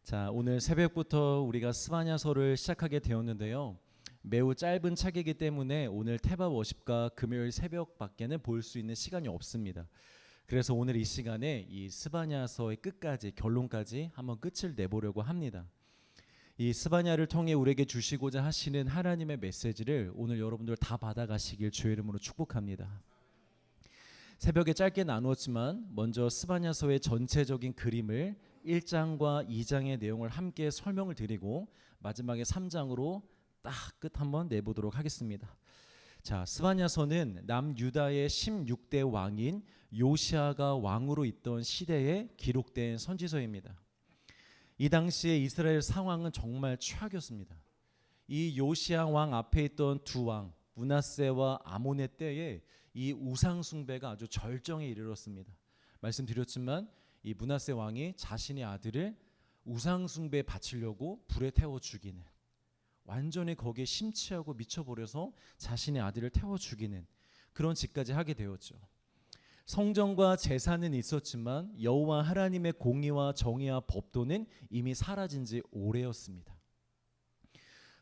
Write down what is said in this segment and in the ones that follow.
자, 오늘 새벽부터 우리가 스바냐서를 시작하게 되었는데요. 매우 짧은 책이기 때문에 오늘 테바 워십과 금요일 새벽밖에는 볼 수 있는 시간이 없습니다. 그래서 오늘 이 시간에 이 스바냐서의 끝까지 결론까지 한번 끝을 내보려고 합니다. 이 스바냐를 통해 우리에게 주시고자 하시는 하나님의 메시지를 오늘 여러분들 다 받아가시길 주의 이름으로 축복합니다. 새벽에 짧게 나누었지만 먼저 스바냐서의 전체적인 그림을 1장과 2장의 내용을 함께 설명을 드리고 마지막에 3장으로 딱 끝 한번 내보도록 하겠습니다. 자, 스바냐서는 남유다의 16대 왕인 요시아가 왕으로 있던 시대에 기록된 선지서입니다. 이 당시에 이스라엘 상황은 정말 최악이었습니다. 이 요시아 왕 앞에 있던 두 왕 므낫세와 아몬의 때에 이 우상 숭배가 아주 절정에 이르렀습니다. 말씀드렸지만 이 므낫세 왕이 자신의 아들을 우상 숭배에 바치려고 불에 태워 죽이는, 완전히 거기에 심취하고 미쳐버려서 자신의 아들을 태워 죽이는 그런 짓까지 하게 되었죠. 성전과 제사는 있었지만 여호와 하나님의 공의와 정의와 법도는 이미 사라진 지 오래였습니다.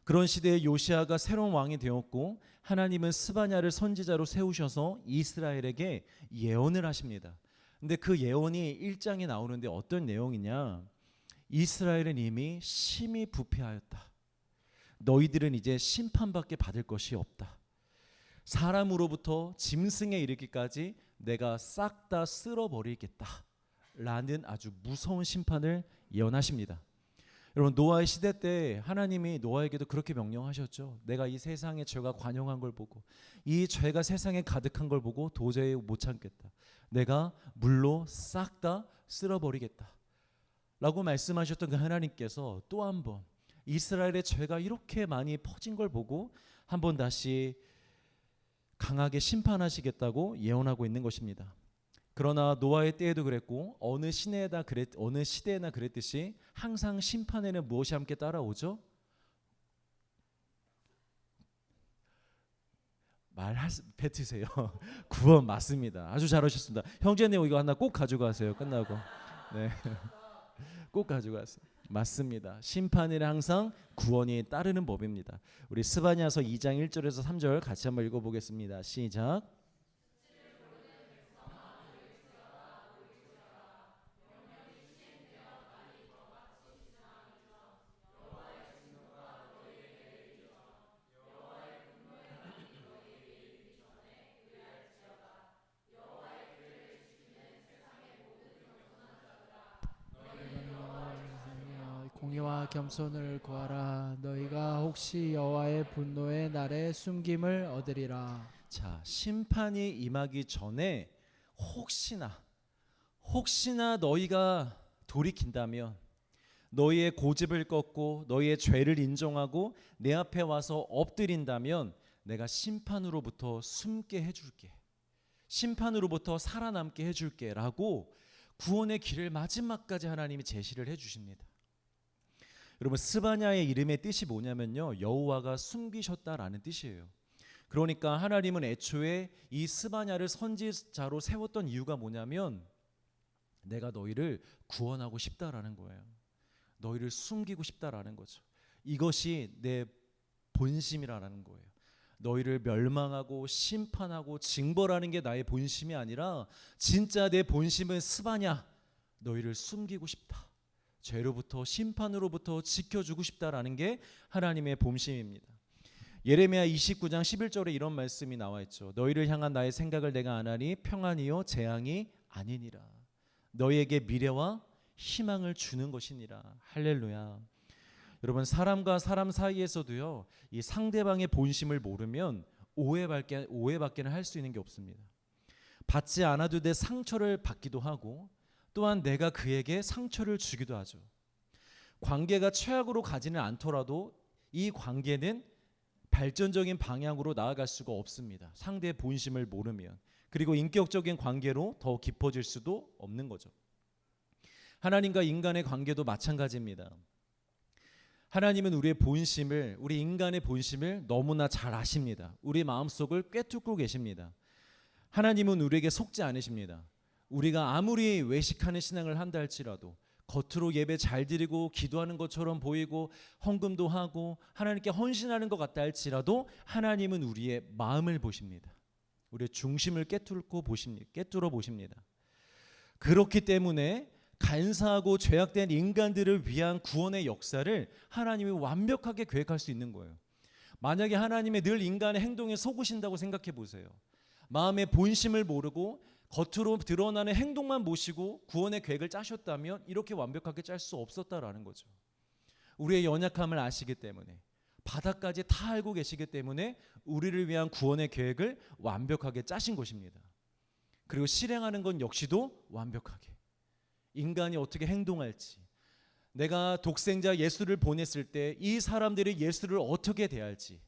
그런 시대에 요시아가 새로운 왕이 되었고 하나님은 스바냐를 선지자로 세우셔서 이스라엘에게 예언을 하십니다. 근데 그 예언이 1장에 나오는데 어떤 내용이냐? 이스라엘은 이미 심히 부패하였다. 너희들은 이제 심판밖에 받을 것이 없다. 사람으로부터 짐승에 이르기까지 내가 싹 다 쓸어버리겠다 라는 아주 무서운 심판을 예언하십니다. 여러분, 노아의 시대 때 하나님이 노아에게도 그렇게 명령하셨죠. 내가 이 세상에 죄가 관영한 걸 보고 이 죄가 세상에 가득한 걸 보고 도저히 못 참겠다. 내가 물로 싹 다 쓸어버리겠다 라고 말씀하셨던 그 하나님께서 또 한 번 이스라엘의 죄가 이렇게 많이 퍼진 걸 보고 한 번 다시 강하게 심판하시겠다고 예언하고 있는 것입니다. 그러나 노아의 때에도 그랬고 어느 시대에나 그랬듯이 항상 심판에는 무엇이 함께 따라오죠? 뱉으세요. 구원 맞습니다. 아주 잘하셨습니다. 형제님 이거 하나 꼭 가져가세요. 끝나고. 네. 꼭 가져가세요. 맞습니다. 심판에는 항상 구원이 따르는 법입니다. 우리 스바냐서 2장 1절에서 3절 같이 한번 읽어보겠습니다. 시작. 공의와 겸손을 구하라. 너희가 혹시 여호와의 분노의 날에 숨김을 얻으리라. 자, 심판이 임하기 전에 혹시나 너희가 돌이킨다면, 너희의 고집을 꺾고 너희의 죄를 인정하고 내 앞에 와서 엎드린다면 내가 심판으로부터 숨게 해줄게, 심판으로부터 살아남게 해줄게 라고 구원의 길을 마지막까지 하나님이 제시를 해주십니다. 여러분, 스바냐의 이름의 뜻이 뭐냐면요, 여호와가 숨기셨다라는 뜻이에요. 그러니까 하나님은 애초에 이 스바냐를 선지자로 세웠던 이유가 뭐냐면 내가 너희를 구원하고 싶다라는 거예요. 너희를 숨기고 싶다라는 거죠. 이것이 내 본심이라는 거예요. 너희를 멸망하고 심판하고 징벌하는 게 나의 본심이 아니라 진짜 내 본심은 스바냐, 너희를 숨기고 싶다. 죄로부터 심판으로부터 지켜주고 싶다라는 게 하나님의 본심입니다. 예레미야 29장 11절에 이런 말씀이 나와 있죠. 너희를 향한 나의 생각을 내가 아나니 평안이요 재앙이 아니니라. 너희에게 미래와 희망을 주는 것이니라. 할렐루야. 여러분, 사람과 사람 사이에서도요, 이 상대방의 본심을 모르면 오해밖에는 할 수 있는 게 없습니다. 받지 않아도 돼 상처를 받기도 하고 또한 내가 그에게 상처를 주기도 하죠. 관계가 최악으로 가지는 않더라도 이 관계는 발전적인 방향으로 나아갈 수가 없습니다. 상대의 본심을 모르면. 그리고 인격적인 관계로 더 깊어질 수도 없는 거죠. 하나님과 인간의 관계도 마찬가지입니다. 하나님은 우리 인간의 본심을 너무나 잘 아십니다. 우리 마음속을 꿰뚫고 계십니다. 하나님은 우리에게 속지 않으십니다. 우리가 아무리 외식하는 신앙을 한다 할지라도 겉으로 예배 잘 드리고 기도하는 것처럼 보이고 헌금도 하고 하나님께 헌신하는 것 같다 할지라도 하나님은 우리의 마음을 보십니다. 우리의 중심을 깨뚫어 보십니다. 그렇기 때문에 간사하고 죄악된 인간들을 위한 구원의 역사를 하나님이 완벽하게 계획할 수 있는 거예요. 만약에 하나님이 늘 인간의 행동에 속으신다고 생각해 보세요. 마음의 본심을 모르고 겉으로 드러나는 행동만 보시고 구원의 계획을 짜셨다면 이렇게 완벽하게 짤 수 없었다라는 거죠. 우리의 연약함을 아시기 때문에, 바닥까지 다 알고 계시기 때문에 우리를 위한 구원의 계획을 완벽하게 짜신 것입니다. 그리고 실행하는 건 역시도 완벽하게. 인간이 어떻게 행동할지, 내가 독생자 예수를 보냈을 때 이 사람들이 예수를 어떻게 대할지,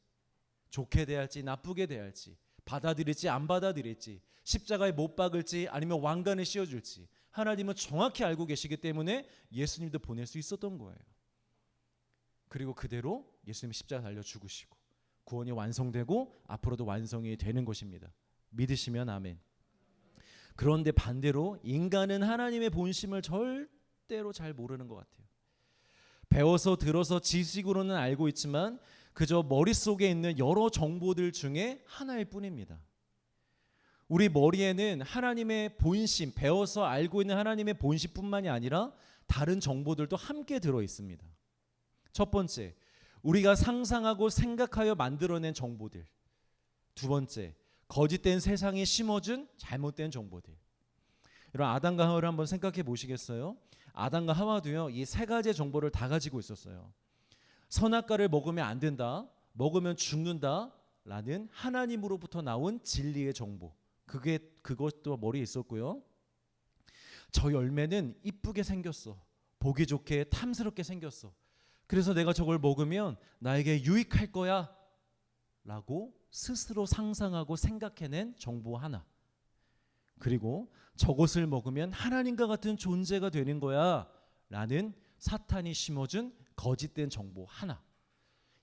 좋게 대할지 나쁘게 대할지, 받아들일지 안 받아들일지, 십자가에 못 박을지 아니면 왕관을 씌워줄지 하나님은 정확히 알고 계시기 때문에 예수님도 보낼 수 있었던 거예요. 그리고 그대로 예수님이 십자가 달려 죽으시고 구원이 완성되고 앞으로도 완성이 되는 것입니다. 믿으시면 아멘. 그런데 반대로 인간은 하나님의 본심을 절대로 잘 모르는 것 같아요. 배워서 들어서 지식으로는 알고 있지만 그저 머릿속에 있는 여러 정보들 중에 하나일 뿐입니다. 우리 머리에는 하나님의 본심, 배워서 알고 있는 하나님의 본심뿐만이 아니라 다른 정보들도 함께 들어 있습니다. 첫 번째, 우리가 상상하고 생각하여 만들어낸 정보들. 두 번째, 거짓된 세상에 심어준 잘못된 정보들. 이런 아담과 하와를 한번 생각해 보시겠어요? 아담과 하와도요, 이 세 가지의 정보를 다 가지고 있었어요. 선악과를 먹으면 안 된다, 먹으면 죽는다 라는 하나님으로부터 나온 진리의 정보. 그것도 머리에 있었고요. 저 열매는 이쁘게 생겼어, 보기 좋게 탐스럽게 생겼어, 그래서 내가 저걸 먹으면 나에게 유익할 거야 라고 스스로 상상하고 생각해낸 정보 하나. 그리고 저것을 먹으면 하나님과 같은 존재가 되는 거야 라는 사탄이 심어준 거짓된 정보 하나.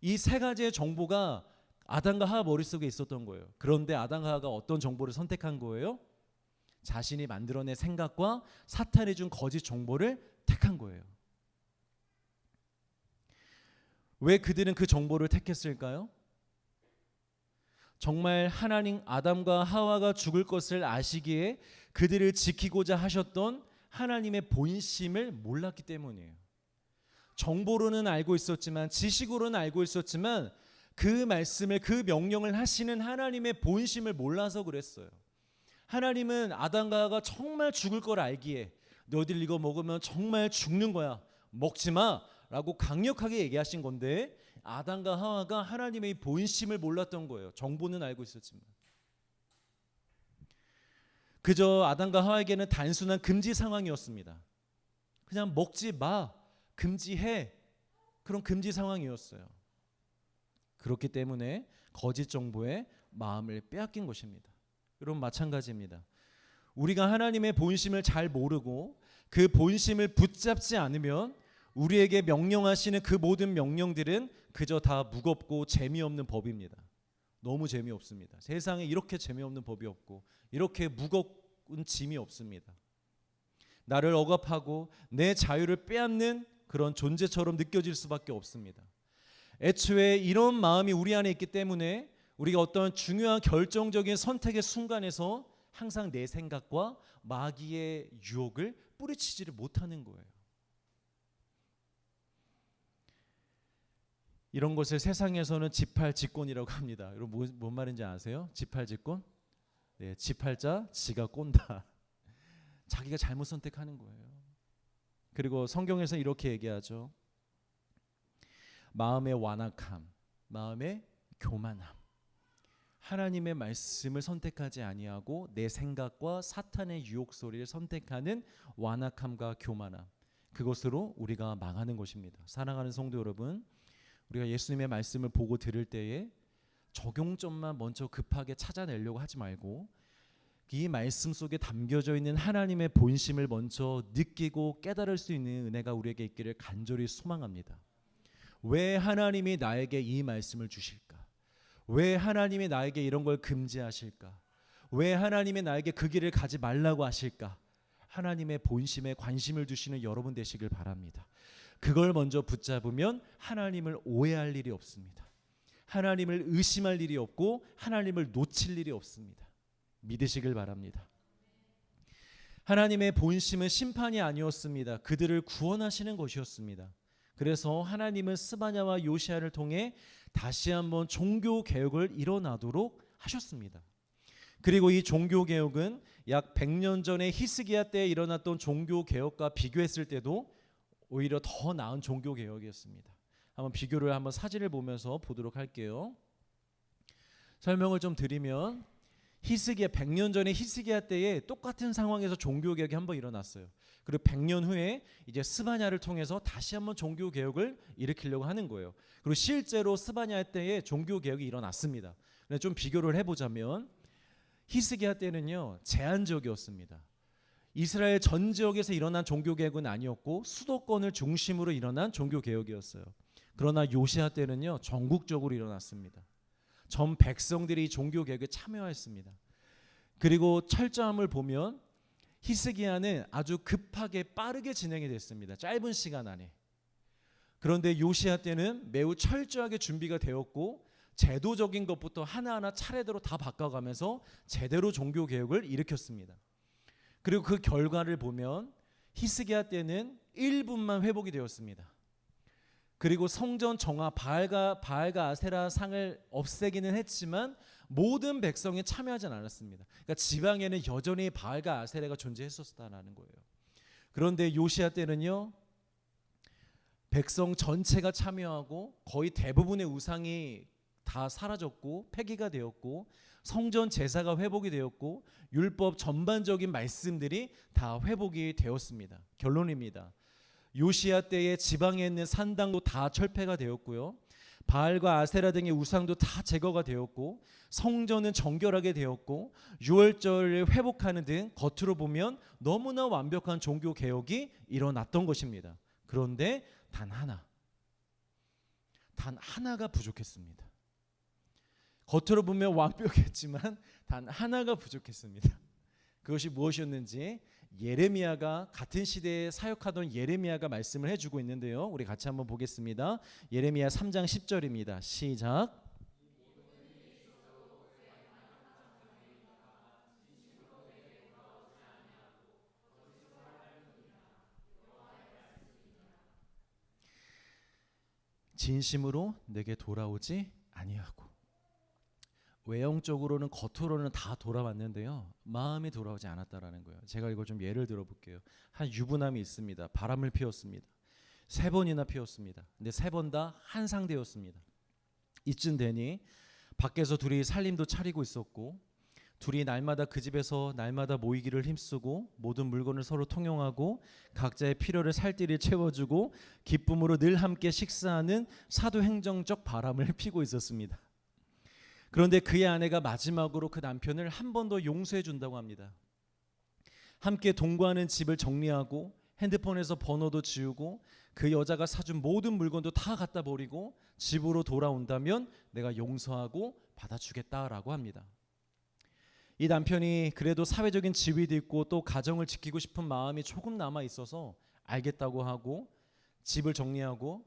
이 세 가지의 정보가 아담과 하와 머릿속에 있었던 거예요. 그런데 아담과 하와가 어떤 정보를 선택한 거예요? 자신이 만들어낸 생각과 사탄이 준 거짓 정보를 택한 거예요. 왜 그들은 그 정보를 택했을까요? 정말 하나님, 아담과 하와가 죽을 것을 아시기에 그들을 지키고자 하셨던 하나님의 본심을 몰랐기 때문이에요. 정보로는 알고 있었지만, 지식으로는 알고 있었지만 그 말씀을, 그 명령을 하시는 하나님의 본심을 몰라서 그랬어요. 하나님은 아담과 하와가 정말 죽을 걸 알기에 너희들 이거 먹으면 정말 죽는 거야, 먹지 마 라고 강력하게 얘기하신 건데, 아담과 하와가 하나님의 본심을 몰랐던 거예요. 정보는 알고 있었지만. 그저 아담과 하와에게는 단순한 금지 상황이었습니다. 그냥 먹지 마, 금지해, 그런 금지 상황이었어요. 그렇기 때문에 거짓 정보에 마음을 빼앗긴 것입니다. 여러분, 마찬가지입니다. 우리가 하나님의 본심을 잘 모르고 그 본심을 붙잡지 않으면 우리에게 명령하시는 그 모든 명령들은 그저 다 무겁고 재미없는 법입니다. 너무 재미없습니다. 세상에 이렇게 재미없는 법이 없고 이렇게 무거운 짐이 없습니다. 나를 억압하고 내 자유를 빼앗는 그런 존재처럼 느껴질 수밖에 없습니다. 애초에 이런 마음이 우리 안에 있기 때문에 우리가 어떤 중요한 결정적인 선택의 순간에서 항상 내 생각과 마귀의 유혹을 뿌리치지를 못하는 거예요. 이런 것을 세상에서는 지팔직곤이라고 합니다. 여러분 뭔 말인지 아세요? 지팔직곤? 네, 지팔자 지가 꼰다. 자기가 잘못 선택하는 거예요. 그리고 성경에서 이렇게 얘기하죠. 마음의 완악함, 마음의 교만함. 하나님의 말씀을 선택하지 아니하고 내 생각과 사탄의 유혹 소리를 선택하는 완악함과 교만함. 그것으로 우리가 망하는 것입니다. 사랑하는 성도 여러분, 우리가 예수님의 말씀을 보고 들을 때에 적용점만 먼저 급하게 찾아내려고 하지 말고 이 말씀 속에 담겨져 있는 하나님의 본심을 먼저 느끼고 깨달을 수 있는 은혜가 우리에게 있기를 간절히 소망합니다. 왜 하나님이 나에게 이 말씀을 주실까? 왜 하나님이 나에게 이런 걸 금지하실까? 왜 하나님이 나에게 그 길을 가지 말라고 하실까? 하나님의 본심에 관심을 두시는 여러분 되시길 바랍니다. 그걸 먼저 붙잡으면 하나님을 오해할 일이 없습니다. 하나님을 의심할 일이 없고 하나님을 놓칠 일이 없습니다. 믿으시길 바랍니다. 하나님의 본심은 심판이 아니었습니다. 그들을 구원하시는 것이었습니다. 그래서 하나님은 스바냐와 요시야를 통해 다시 한번 종교 개혁을 일어나도록 하셨습니다. 그리고 이 종교 개혁은 약 100년 전에 히스기야 때에 일어났던 종교 개혁과 비교했을 때도 오히려 더 나은 종교 개혁이었습니다. 한번 비교를 한번 사진을 보면서 보도록 할게요. 설명을 좀 드리면 히스기야 100년 전에 히스기야 때에 똑같은 상황에서 종교 개혁이 한번 일어났어요. 그리고 100년 후에 이제 스바냐를 통해서 다시 한번 종교 개혁을 일으키려고 하는 거예요. 그리고 실제로 스바냐 때에 종교 개혁이 일어났습니다. 좀 비교를 해보자면 히스기야 때는요 제한적이었습니다. 이스라엘 전 지역에서 일어난 종교 개혁은 아니었고 수도권을 중심으로 일어난 종교 개혁이었어요. 그러나 요시야 때는요 전국적으로 일어났습니다. 전 백성들이 종교 개혁에 참여했습니다. 그리고 철저함을 보면 히스기야는 아주 급하게 빠르게 진행이 됐습니다. 짧은 시간 안에. 그런데 요시야 때는 매우 철저하게 준비가 되었고 제도적인 것부터 하나하나 차례대로 다 바꿔가면서 제대로 종교 개혁을 일으켰습니다. 그리고 그 결과를 보면 히스기야 때는 1분만 회복이 되었습니다. 그리고 성전 정화 바알과 아세라 상을 없애기는 했지만 모든 백성이 참여하지 않았습니다. 그러니까 지방에는 여전히 바알과 아세라가 존재했었다는 거예요. 그런데 요시야 때는요 백성 전체가 참여하고 거의 대부분의 우상이 다 사라졌고 폐기가 되었고 성전 제사가 회복이 되었고 율법 전반적인 말씀들이 다 회복이 되었습니다. 결론입니다. 요시야 때에 지방에 있는 산당도 다 철폐가 되었고요. 바알과 아세라 등의 우상도 다 제거가 되었고 성전은 정결하게 되었고 유월절을 회복하는 등 겉으로 보면 너무나 완벽한 종교 개혁이 일어났던 것입니다. 그런데 단 하나가 부족했습니다. 겉으로 보면 완벽했지만 단 하나가 부족했습니다. 그것이 무엇이었는지 예레미야가 같은 시대에 사역하던 예레미야가 말씀을 해주고 있는데요. 우리 같이 한번 보겠습니다. 예레미야 3장 10절입니다. 시작. 진심으로 내게 돌아오지 아니하고. 외형적으로는 겉으로는 다 돌아왔는데요. 마음이 돌아오지 않았다라는 거예요. 제가 이걸 좀 예를 들어 볼게요. 한 유부남이 있습니다. 바람을 피웠습니다. 3번이나 피웠습니다. 근데 3번 다 한상되었습니다. 이쯤 되니 밖에서 둘이 살림도 차리고 있었고 둘이 날마다 그 집에서 날마다 모이기를 힘쓰고 모든 물건을 서로 통용하고 각자의 필요를 살뜰히 채워주고 기쁨으로 늘 함께 식사하는 사도행정적 바람을 피고 있었습니다. 그런데 그의 아내가 마지막으로 그 남편을 한 번 더 용서해 준다고 합니다. 함께 동거하는 집을 정리하고 핸드폰에서 번호도 지우고 그 여자가 사준 모든 물건도 다 갖다 버리고 집으로 돌아온다면 내가 용서하고 받아주겠다라고 합니다. 이 남편이 그래도 사회적인 지위도 있고 또 가정을 지키고 싶은 마음이 조금 남아 있어서 알겠다고 하고 집을 정리하고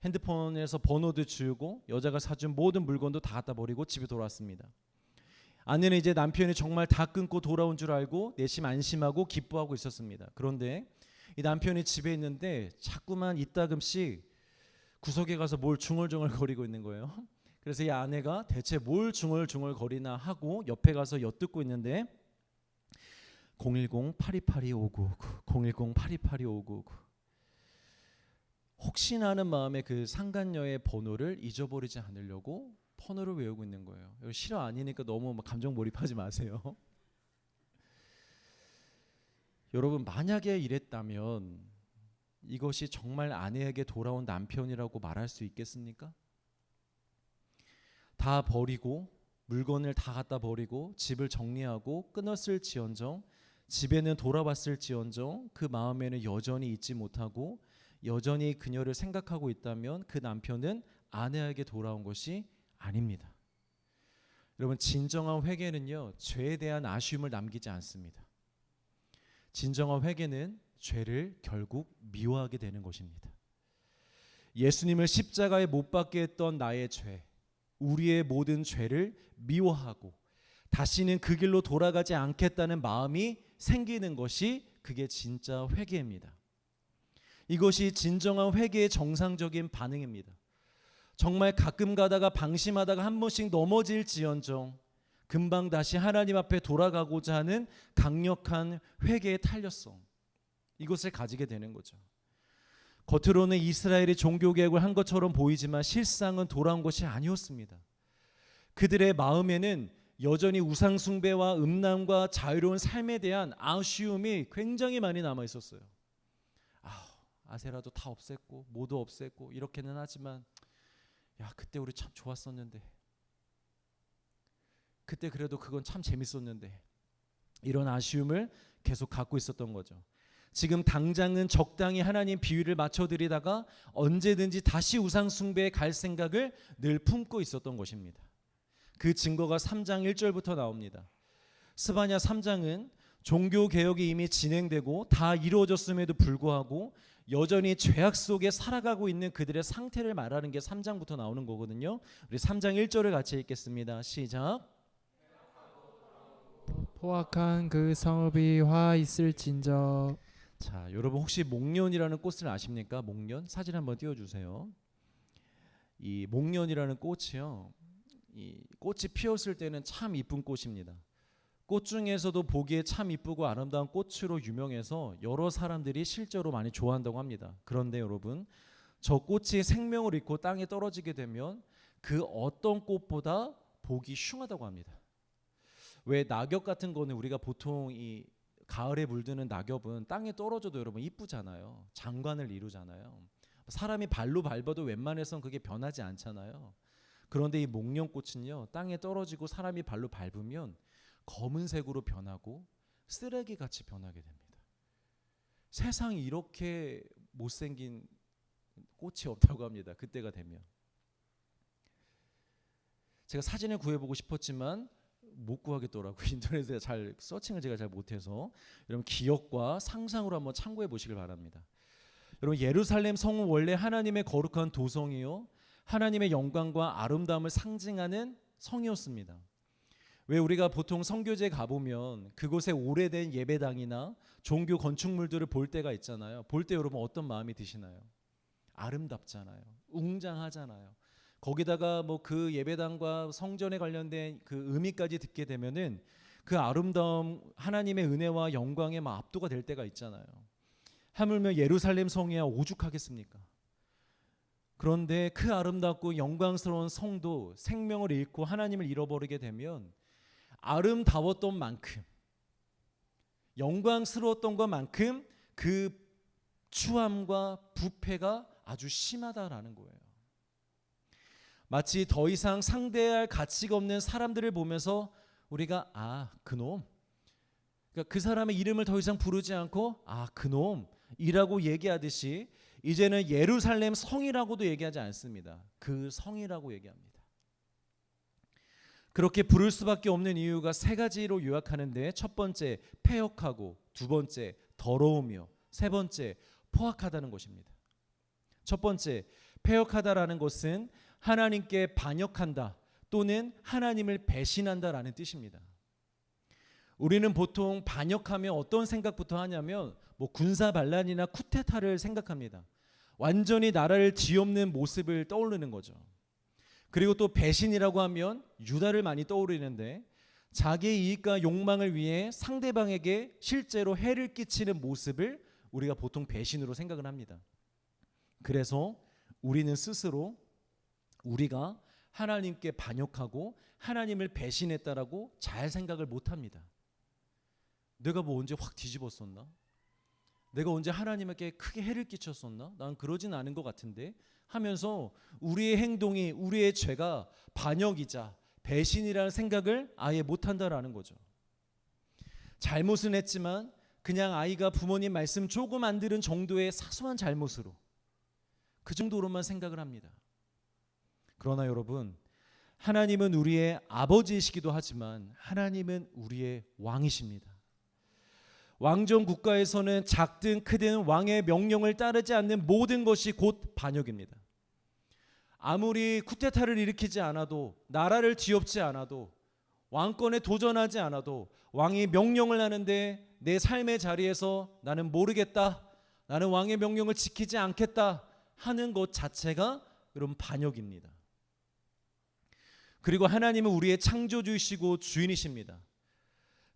핸드폰에서 번호도 지우고 여자가 사준 모든 물건도 다 갖다 버리고 집에 돌아왔습니다. 아내는 이제 남편이 정말 다 끊고 돌아온 줄 알고 내심 안심하고 기뻐하고 있었습니다. 그런데 이 남편이 집에 있는데 자꾸만 이따금씩 구석에 가서 뭘 중얼중얼거리고 있는 거예요. 그래서 이 아내가 대체 뭘 중얼중얼거리나 하고 옆에 가서 엿듣고 있는데 010-8282-5959 010-8282-5959 혹시나 하는 마음에 그 상간녀의 번호를 잊어버리지 않으려고 번호를 외우고 있는 거예요. 실화 아니니까 너무 감정 몰입하지 마세요. 여러분 만약에 이랬다면 이것이 정말 아내에게 돌아온 남편이라고 말할 수 있겠습니까? 다 버리고 물건을 다 갖다 버리고 집을 정리하고 끊었을지언정 집에는 돌아왔을지언정 그 마음에는 여전히 잊지 못하고 여전히 그녀를 생각하고 있다면 그 남편은 아내에게 돌아온 것이 아닙니다. 여러분 진정한 회개는요 죄에 대한 아쉬움을 남기지 않습니다. 진정한 회개는 죄를 결국 미워하게 되는 것입니다. 예수님을 십자가에 못 박게 했던 나의 죄, 우리의 모든 죄를 미워하고 다시는 그 길로 돌아가지 않겠다는 마음이 생기는 것이 그게 진짜 회개입니다. 이것이 진정한 회개의 정상적인 반응입니다. 정말 가끔 가다가 방심하다가 한 번씩 넘어질지언정 금방 다시 하나님 앞에 돌아가고자 하는 강력한 회개의 탄력성, 이것을 가지게 되는 거죠. 겉으로는 이스라엘이 종교개혁을 한 것처럼 보이지만 실상은 돌아온 것이 아니었습니다. 그들의 마음에는 여전히 우상숭배와 음란과 자유로운 삶에 대한 아쉬움이 굉장히 많이 남아 있었어요. 아세라도 다 없앴고 모두 없앴고 이렇게는 하지만 그때 우리 참 좋았었는데, 그때 그래도 그건 참 재밌었는데, 이런 아쉬움을 계속 갖고 있었던 거죠. 지금 당장은 적당히 하나님 비위를 맞춰드리다가 언제든지 다시 우상숭배에 갈 생각을 늘 품고 있었던 것입니다. 그 증거가 3장 1절부터 나옵니다. 스바냐 3장은 종교개혁이 이미 진행되고 다 이루어졌음에도 불구하고 여전히 죄악 속에 살아가고 있는 그들의 상태를 말하는 게 3장부터 나오는 거거든요. 우리 3장 1절을 같이 읽겠습니다. 시작. 포악한 그 성읍이 화 있을진저. 자, 여러분 혹시 목련이라는 꽃을 아십니까? 목련? 사진 한번 띄워주세요. 이 목련이라는 꽃이요, 이 꽃이 피었을 때는 참 이쁜 꽃입니다. 꽃 중에서도 보기에 참 이쁘고 아름다운 꽃으로 유명해서 여러 사람들이 실제로 많이 좋아한다고 합니다. 그런데 여러분, 저 꽃이 생명을 잃고 땅에 떨어지게 되면 그 어떤 꽃보다 보기 흉하다고 합니다. 왜 낙엽 같은 거는 우리가 보통 이 가을에 물드는 낙엽은 땅에 떨어져도 여러분 이쁘잖아요. 장관을 이루잖아요. 사람이 발로 밟아도 웬만해선 그게 변하지 않잖아요. 그런데 이 목련꽃은요, 땅에 떨어지고 사람이 발로 밟으면 검은색으로 변하고 쓰레기같이 변하게 됩니다. 세상에 이렇게 못생긴 꽃이 없다고 합니다. 그때가 되면. 제가 사진을 구해보고 싶었지만 못 구하겠더라고요. 인터넷에 잘 서칭을 제가 잘 못해서. 여러분 기억과 상상으로 한번 참고해 보시길 바랍니다. 여러분 예루살렘 성은 원래 하나님의 거룩한 도성이요, 하나님의 영광과 아름다움을 상징하는 성이었습니다. 왜 우리가 보통 성교지에 가보면 그곳에 오래된 예배당이나 종교 건축물들을 볼 때가 있잖아요. 볼 때 여러분 어떤 마음이 드시나요? 아름답잖아요. 웅장하잖아요. 거기다가 뭐 그 예배당과 성전에 관련된 그 의미까지 듣게 되면은 그 아름다움, 하나님의 은혜와 영광에 막 압도가 될 때가 있잖아요. 하물며 예루살렘 성이야 오죽하겠습니까? 그런데 그 아름답고 영광스러운 성도 생명을 잃고 하나님을 잃어버리게 되면 아름다웠던 만큼, 영광스러웠던 것만큼 그 추함과 부패가 아주 심하다라는 거예요. 마치 더 이상 상대할 가치가 없는 사람들을 보면서 우리가 그놈, 그러니까 그 사람의 이름을 더 이상 부르지 않고 그놈이라고 얘기하듯이 이제는 예루살렘 성이라고도 얘기하지 않습니다. 그 성이라고 얘기합니다. 그렇게 부를 수밖에 없는 이유가 세 가지로 요약하는데, 첫 번째 패역하고, 두 번째 더러우며, 세 번째 포악하다는 것입니다. 첫 번째 패역하다라는 것은 하나님께 반역한다 또는 하나님을 배신한다라는 뜻입니다. 우리는 보통 반역하면 어떤 생각부터 하냐면 군사 반란이나 쿠데타를 생각합니다. 완전히 나라를 뒤엎는 모습을 떠오르는 거죠. 그리고 또 배신이라고 하면 유다를 많이 떠오르는데, 자기의 이익과 욕망을 위해 상대방에게 실제로 해를 끼치는 모습을 우리가 보통 배신으로 생각을 합니다. 그래서 우리는 스스로 우리가 하나님께 반역하고 하나님을 배신했다라고 잘 생각을 못합니다. 내가 뭐 언제 확 뒤집었었나? 내가 언제 하나님에게 크게 해를 끼쳤었나? 난 그러진 않은 것 같은데 하면서 우리의 행동이, 우리의 죄가 반역이자 배신이라는 생각을 아예 못한다라는 거죠. 잘못은 했지만 그냥 아이가 부모님 말씀 조금 안 들은 정도의 사소한 잘못으로, 그 정도로만 생각을 합니다. 그러나 여러분, 하나님은 우리의 아버지이시기도 하지만 하나님은 우리의 왕이십니다. 왕정 국가에서는 작든 크든 왕의 명령을 따르지 않는 모든 것이 곧 반역입니다. 아무리 쿠데타를 일으키지 않아도, 나라를 뒤엎지 않아도, 왕권에 도전하지 않아도 왕이 명령을 하는데 내 삶의 자리에서 나는 모르겠다, 나는 왕의 명령을 지키지 않겠다 하는 것 자체가 여러분 반역입니다. 그리고 하나님은 우리의 창조주이시고 주인이십니다.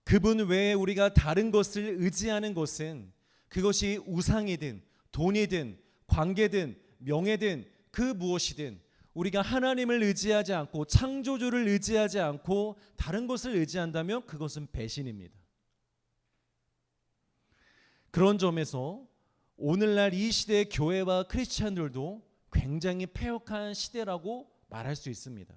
그분 외에 우리가 다른 것을 의지하는 것은, 그것이 우상이든 돈이든 관계든 명예든 그 무엇이든, 우리가 하나님을 의지하지 않고 창조주를 의지하지 않고 다른 것을 의지한다면 그것은 배신입니다. 그런 점에서 오늘날 이 시대의 교회와 크리스찬들도 굉장히 패역한 시대라고 말할 수 있습니다.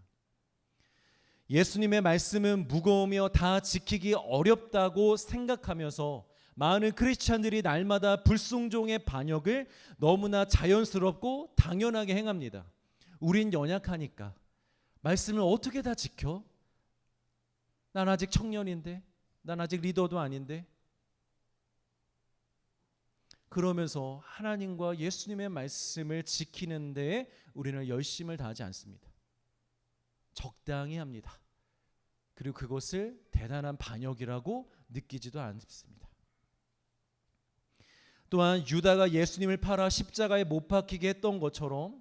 예수님의 말씀은 무거우며 다 지키기 어렵다고 생각하면서 많은 크리스찬들이 날마다 불순종의 반역을 너무나 자연스럽고 당연하게 행합니다. 우린 연약하니까 말씀을 어떻게 다 지켜? 난 아직 청년인데, 난 아직 리더도 아닌데. 그러면서 하나님과 예수님의 말씀을 지키는 데에 우리는 열심을 다하지 않습니다. 적당히 합니다. 그리고 그것을 대단한 반역이라고 느끼지도 않습니다. 또한 유다가 예수님을 팔아 십자가에 못 박히게 했던 것처럼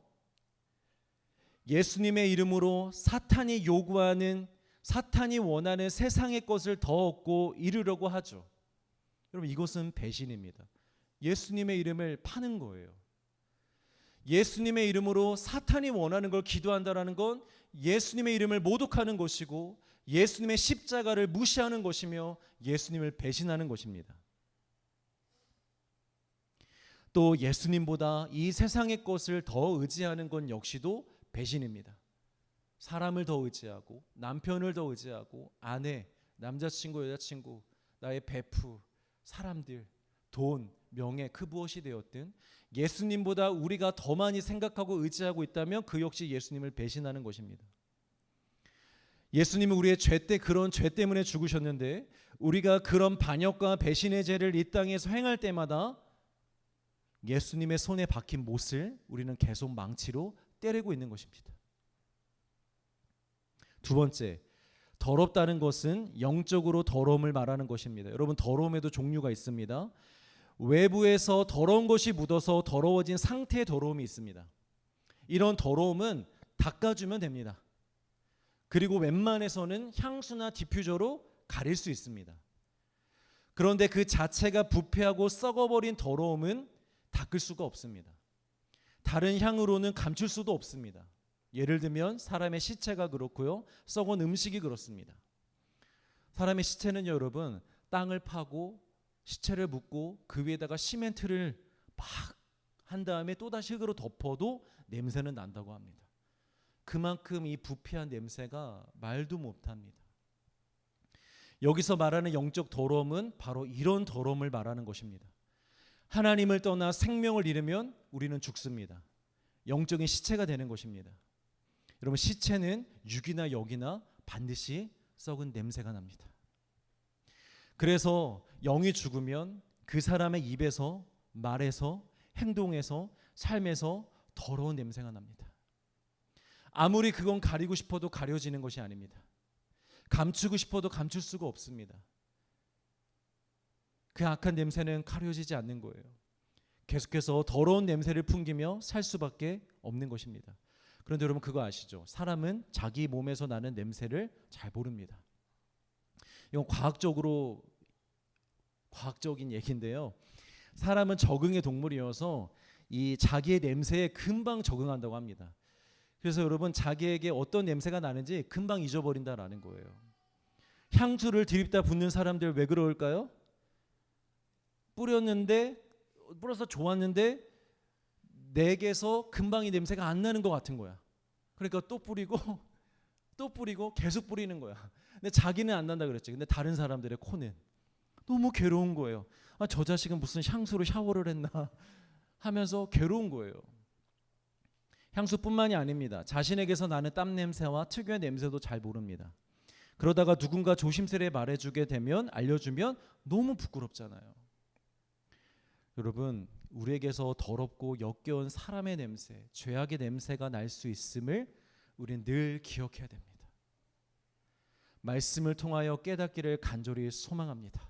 예수님의 이름으로 사탄이 요구하는, 사탄이 원하는 세상의 것을 더 얻고 이루려고 하죠. 여러분, 이것은 배신입니다. 예수님의 이름을 파는 거예요. 예수님의 이름으로 사탄이 원하는 걸 기도한다라는 건 예수님의 이름을 모독하는 것이고 예수님의 십자가를 무시하는 것이며 예수님을 배신하는 것입니다. 또 예수님보다 이 세상의 것을 더 의지하는 건 역시도 배신입니다. 사람을 더 의지하고, 남편을 더 의지하고, 아내, 남자친구, 여자친구, 나의 베프, 사람들, 돈, 명예, 그 무엇이 되었든 예수님보다 우리가 더 많이 생각하고 의지하고 있다면 그 역시 예수님을 배신하는 것입니다. 예수님은 우리의 죄 때, 그런 죄 때문에 죽으셨는데 우리가 그런 반역과 배신의 죄를 이 땅에서 행할 때마다 예수님의 손에 박힌 못을 우리는 계속 망치로 때리고 있는 것입니다. 두 번째, 더럽다는 것은 영적으로 더러움을 말하는 것입니다. 여러분, 더러움에도 종류가 있습니다. 외부에서 더러운 것이 묻어서 더러워진 상태의 더러움이 있습니다. 이런 더러움은 닦아주면 됩니다. 그리고 웬만해서는 향수나 디퓨저로 가릴 수 있습니다. 그런데 그 자체가 부패하고 썩어버린 더러움은 닦을 수가 없습니다. 다른 향으로는 감출 수도 없습니다. 예를 들면 사람의 시체가 그렇고요, 썩은 음식이 그렇습니다. 사람의 시체는요, 여러분, 땅을 파고 시체를 묻고 그 위에다가 시멘트를 막 한 다음에 또다시 흙으로 덮어도 냄새는 난다고 합니다. 그만큼 이 부패한 냄새가 말도 못합니다. 여기서 말하는 영적 더러움은 바로 이런 더러움을 말하는 것입니다. 하나님을 떠나 생명을 잃으면 우리는 죽습니다. 영적인 시체가 되는 것입니다. 여러분, 시체는 육이나 역이나 반드시 썩은 냄새가 납니다. 그래서 영이 죽으면 그 사람의 입에서, 말에서, 행동에서, 삶에서 더러운 냄새가 납니다. 아무리 그건 가리고 싶어도 가려지는 것이 아닙니다. 감추고 싶어도 감출 수가 없습니다. 그 악한 냄새는 가려지지 않는 거예요. 계속해서 더러운 냄새를 풍기며 살 수밖에 없는 것입니다. 그런데 여러분, 그거 아시죠? 사람은 자기 몸에서 나는 냄새를 잘 모릅니다. 이건 과학적인 얘기인데요. 사람은 적응의 동물이어서 이 자기의 냄새에 금방 적응한다고 합니다. 그래서 여러분, 자기에게 어떤 냄새가 나는지 금방 잊어버린다라는 거예요. 향수를 드립다 붓는 사람들 왜 그럴까요? 뿌려서 좋았는데 내게서 금방 이 냄새가 안 나는 것 같은 거야. 그러니까 또 뿌리고 또 뿌리고 계속 뿌리는 거야. 근데 자기는 안 난다 그랬지. 근데 다른 사람들의 코는 너무 괴로운 거예요. 아, 저 자식은 무슨 향수로 샤워를 했나 하면서 괴로운 거예요. 향수뿐만이 아닙니다. 자신에게서 나는 땀 냄새와 특유의 냄새도 잘 모릅니다. 그러다가 누군가 조심스레 말해주게 되면, 알려주면 너무 부끄럽잖아요. 여러분, 우리에게서 더럽고 역겨운 사람의 냄새, 죄악의 냄새가 날 수 있음을 우리는 늘 기억해야 됩니다. 말씀을 통하여 깨닫기를 간절히 소망합니다.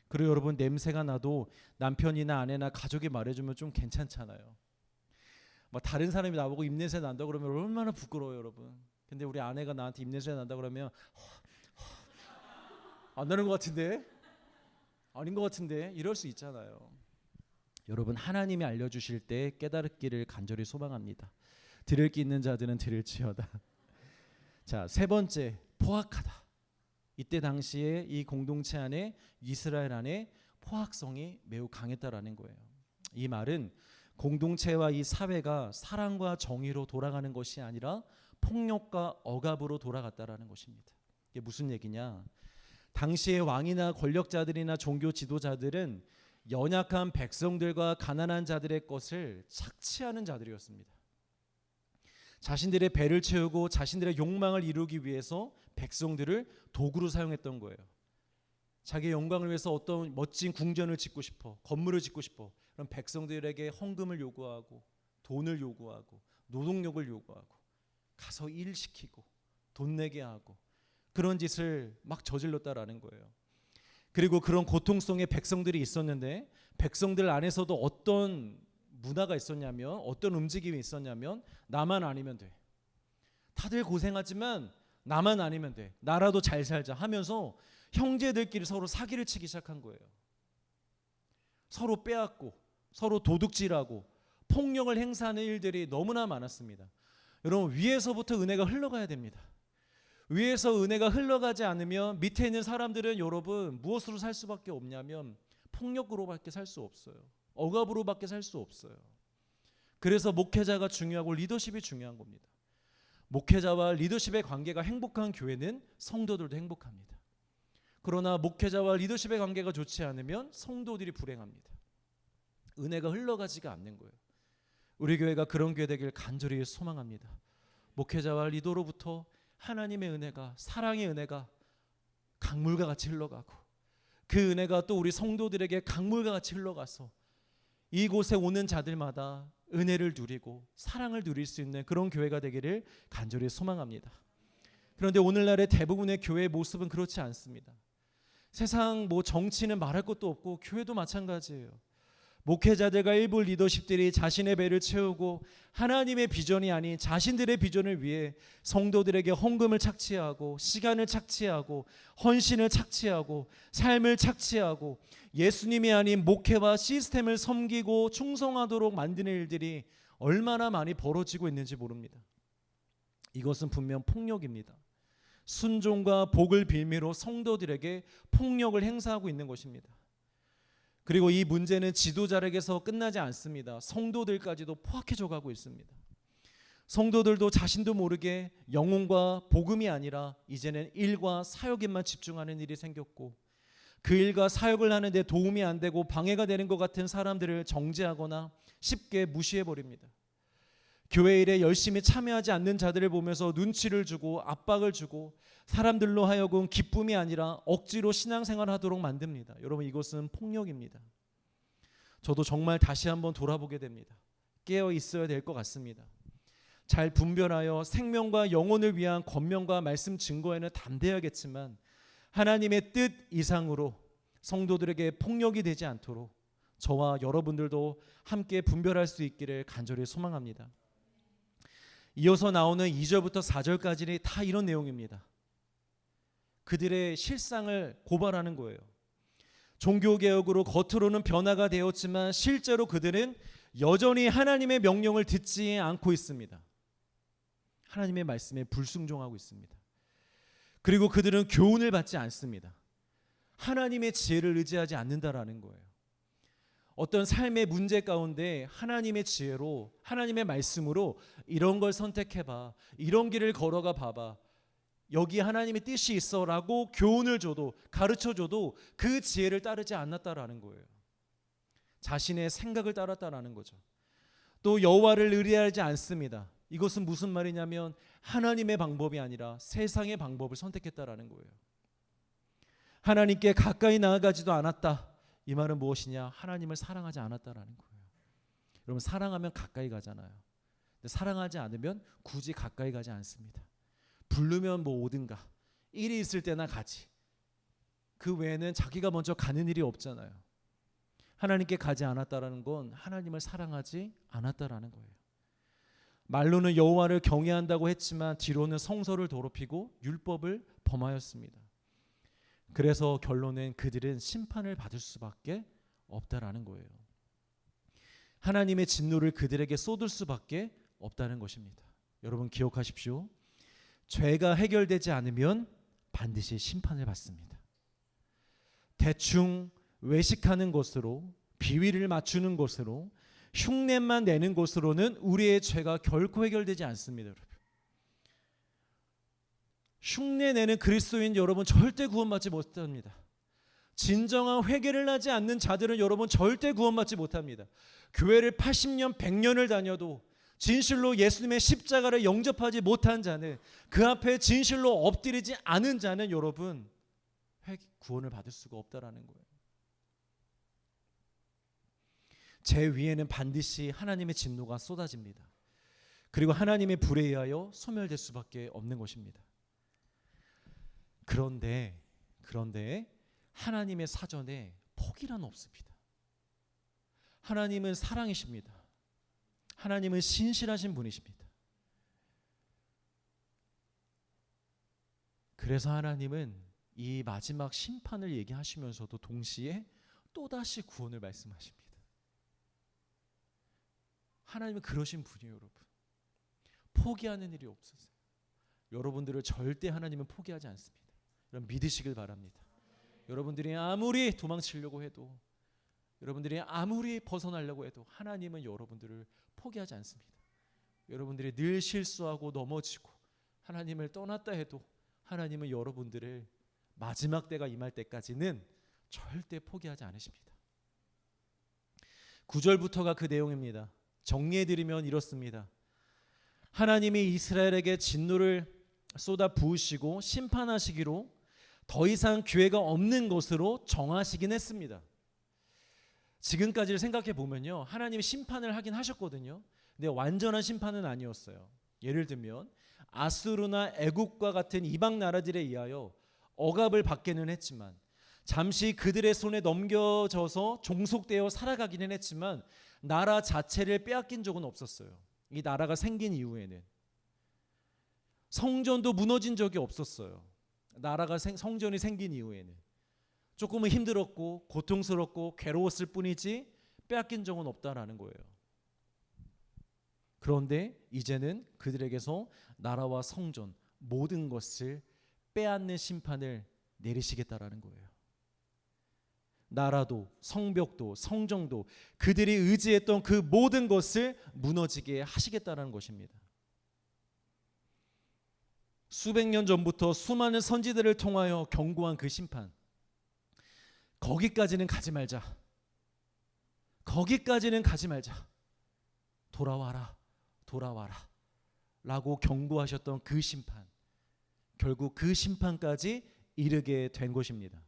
그리고 여러분, 냄새가 나도 남편이나 아내나 가족이 말해주면 좀 괜찮잖아요. 막 다른 사람이 나보고 입냄새 난다 그러면 얼마나 부끄러워요, 여러분. 근데 우리 아내가 나한테 입냄새 난다 그러면 안 나는 것 같은데? 아닌 것 같은데? 이럴 수 있잖아요. 여러분, 하나님이 알려주실 때 깨달기를 간절히 소망합니다. 들을 게 있는 자들은 들을지어다. 자, 세 번째, 포악하다. 이때 당시에 이 공동체 안에, 이스라엘 안에 포악성이 매우 강했다라는 거예요. 이 말은 공동체와 이 사회가 사랑과 정의로 돌아가는 것이 아니라 폭력과 억압으로 돌아갔다라는 것입니다. 이게 무슨 얘기냐? 당시의 왕이나 권력자들이나 종교 지도자들은 연약한 백성들과 가난한 자들의 것을 착취하는 자들이었습니다. 자신들의 배를 채우고 자신들의 욕망을 이루기 위해서 백성들을 도구로 사용했던 거예요. 자기의 영광을 위해서 어떤 멋진 궁전을 짓고 싶어, 건물을 짓고 싶어. 그럼 백성들에게 헌금을 요구하고, 돈을 요구하고, 노동력을 요구하고, 가서 일 시키고, 돈 내게 하고, 그런 짓을 막 저질렀다라는 거예요. 그리고 그런 고통성의 백성들이 있었는데, 백성들 안에서도 어떤 문화가 있었냐면, 어떤 움직임이 있었냐면, 나만 아니면 돼. 다들 고생하지만 나만 아니면 돼. 나라도 잘 살자 하면서 형제들끼리 서로 사기를 치기 시작한 거예요. 서로 빼앗고, 서로 도둑질하고, 폭력을 행사하는 일들이 너무나 많았습니다. 여러분, 위에서부터 은혜가 흘러가야 됩니다. 위에서 은혜가 흘러가지 않으면 밑에 있는 사람들은 여러분 무엇으로 살 수밖에 없냐면 폭력으로밖에 살 수 없어요. 억압으로밖에 살 수 없어요. 그래서 목회자가 중요하고 리더십이 중요한 겁니다. 목회자와 리더십의 관계가 행복한 교회는 성도들도 행복합니다. 그러나 목회자와 리더십의 관계가 좋지 않으면 성도들이 불행합니다. 은혜가 흘러가지가 않는 거예요. 우리 교회가 그런 교회 되길 간절히 소망합니다. 목회자와 리더로부터 하나님의 은혜가, 사랑의 은혜가 강물과 같이 흘러가고, 그 은혜가 또 우리 성도들에게 강물과 같이 흘러가서 이곳에 오는 자들마다 은혜를 누리고 사랑을 누릴 수 있는 그런 교회가 되기를 간절히 소망합니다. 그런데 오늘날의 대부분의 교회의 모습은 그렇지 않습니다. 세상 정치는 말할 것도 없고 교회도 마찬가지예요. 목회자들과 일부 리더십들이 자신의 배를 채우고 하나님의 비전이 아닌 자신들의 비전을 위해 성도들에게 헌금을 착취하고, 시간을 착취하고, 헌신을 착취하고, 삶을 착취하고, 예수님이 아닌 목회와 시스템을 섬기고 충성하도록 만드는 일들이 얼마나 많이 벌어지고 있는지 모릅니다. 이것은 분명 폭력입니다. 순종과 복을 빌미로 성도들에게 폭력을 행사하고 있는 것입니다. 그리고 이 문제는 지도자에게서 끝나지 않습니다. 성도들까지도 포악해져 가고 있습니다. 성도들도 자신도 모르게 영혼과 복음이 아니라 이제는 일과 사역에만 집중하는 일이 생겼고, 그 일과 사역을 하는데 도움이 안 되고 방해가 되는 것 같은 사람들을 정죄하거나 쉽게 무시해버립니다. 교회 일에 열심히 참여하지 않는 자들을 보면서 눈치를 주고 압박을 주고 사람들로 하여금 기쁨이 아니라 억지로 신앙생활을 하도록 만듭니다. 여러분, 이것은 폭력입니다. 저도 정말 다시 한번 돌아보게 됩니다. 깨어 있어야 될 것 같습니다. 잘 분별하여 생명과 영혼을 위한 권면과 말씀 증거에는 담대하겠지만 하나님의 뜻 이상으로 성도들에게 폭력이 되지 않도록 저와 여러분들도 함께 분별할 수 있기를 간절히 소망합니다. 이어서 나오는 2절부터 4절까지는 다 이런 내용입니다. 그들의 실상을 고발하는 거예요. 종교개혁으로 겉으로는 변화가 되었지만 실제로 그들은 여전히 하나님의 명령을 듣지 않고 있습니다. 하나님의 말씀에 불순종하고 있습니다. 그리고 그들은 교훈을 받지 않습니다. 하나님의 지혜를 의지하지 않는다라는 거예요. 어떤 삶의 문제 가운데 하나님의 지혜로, 하나님의 말씀으로 이런 걸 선택해봐, 이런 길을 걸어가 봐봐, 여기 하나님의 뜻이 있어라고 교훈을 줘도, 가르쳐줘도 그 지혜를 따르지 않았다라는 거예요. 자신의 생각을 따랐다라는 거죠. 또 여호와를 의뢰하지 않습니다. 이것은 무슨 말이냐면 하나님의 방법이 아니라 세상의 방법을 선택했다라는 거예요. 하나님께 가까이 나아가지도 않았다. 이 말은 무엇이냐? 하나님을 사랑하지 않았다라는 거예요. 여러분, 사랑하면 가까이 가잖아요. 근데 사랑하지 않으면 굳이 가까이 가지 않습니다. 부르면 뭐 오든가, 일이 있을 때나 가지. 그 외에는 자기가 먼저 가는 일이 없잖아요. 하나님께 가지 않았다라는 건 하나님을 사랑하지 않았다라는 거예요. 말로는 여호와를 경외한다고 했지만 뒤로는 성소를 더럽히고 율법을 범하였습니다. 그래서 결론은 그들은 심판을 받을 수밖에 없다라는 거예요. 하나님의 진노를 그들에게 쏟을 수밖에 없다는 것입니다. 여러분 기억하십시오. 죄가 해결되지 않으면 반드시 심판을 받습니다. 대충 외식하는 것으로, 비위를 맞추는 것으로, 흉내만 내는 것으로는 우리의 죄가 결코 해결되지 않습니다. 여러분. 흉내내는 그리스도인 여러분 절대 구원받지 못합니다. 진정한 회개를 하지 않는 자들은 여러분 절대 구원받지 못합니다. 교회를 80년, 100년을 다녀도 진실로 예수님의 십자가를 영접하지 못한 자는, 그 앞에 진실로 엎드리지 않은 자는 여러분 구원을 받을 수가 없다라는 거예요. 제 위에는 반드시 하나님의 진노가 쏟아집니다. 그리고 하나님의 불에 의하여 소멸될 수밖에 없는 것입니다. 그런데 하나님의 사전에 포기란 없습니다. 하나님은 사랑이십니다. 하나님은 신실하신 분이십니다. 그래서 하나님은 이 마지막 심판을 얘기하시면서도 동시에 또다시 구원을 말씀하십니다. 하나님은 그러신 분이에요. 여러분, 포기하는 일이 없으세요. 여러분들을 절대 하나님은 포기하지 않습니다. 여러분 믿으시길 바랍니다. 여러분들이 아무리 도망치려고 해도, 여러분들이 아무리 벗어나려고 해도 하나님은 여러분들을 포기하지 않습니다. 여러분들이 늘 실수하고 넘어지고 하나님을 떠났다 해도 하나님은 여러분들을 마지막 때가 임할 때까지는 절대 포기하지 않으십니다. 9절부터가 그 내용입니다. 정리해드리면 이렇습니다. 하나님이 이스라엘에게 진노를 쏟아 부으시고 심판하시기로 더 이상 기회가 없는 것으로 정하시긴 했습니다. 지금까지를 생각해 보면요, 하나님이 심판을 하긴 하셨거든요. 근데 완전한 심판은 아니었어요. 예를 들면 아수르나 애국과 같은 이방 나라들에 의하여 억압을 받기는 했지만, 잠시 그들의 손에 넘겨져서 종속되어 살아가기는 했지만 나라 자체를 빼앗긴 적은 없었어요. 이 나라가 생긴 이후에는 성전도 무너진 적이 없었어요. 나라가 성전이 생긴 이후에는 조금은 힘들었고 고통스럽고 괴로웠을 뿐이지 빼앗긴 적은 없다라는 거예요. 그런데 이제는 그들에게서 나라와 성전 모든 것을 빼앗는 심판을 내리시겠다라는 거예요. 나라도 성벽도 성정도 그들이 의지했던 그 모든 것을 무너지게 하시겠다라는 것입니다. 수백 년 전부터 수많은 선지들을 통하여 경고한 그 심판, 거기까지는 가지 말자. 거기까지는 가지 말자. 돌아와라. 돌아와라. 라고 경고하셨던 그 심판, 결국 그 심판까지 이르게 된 것입니다.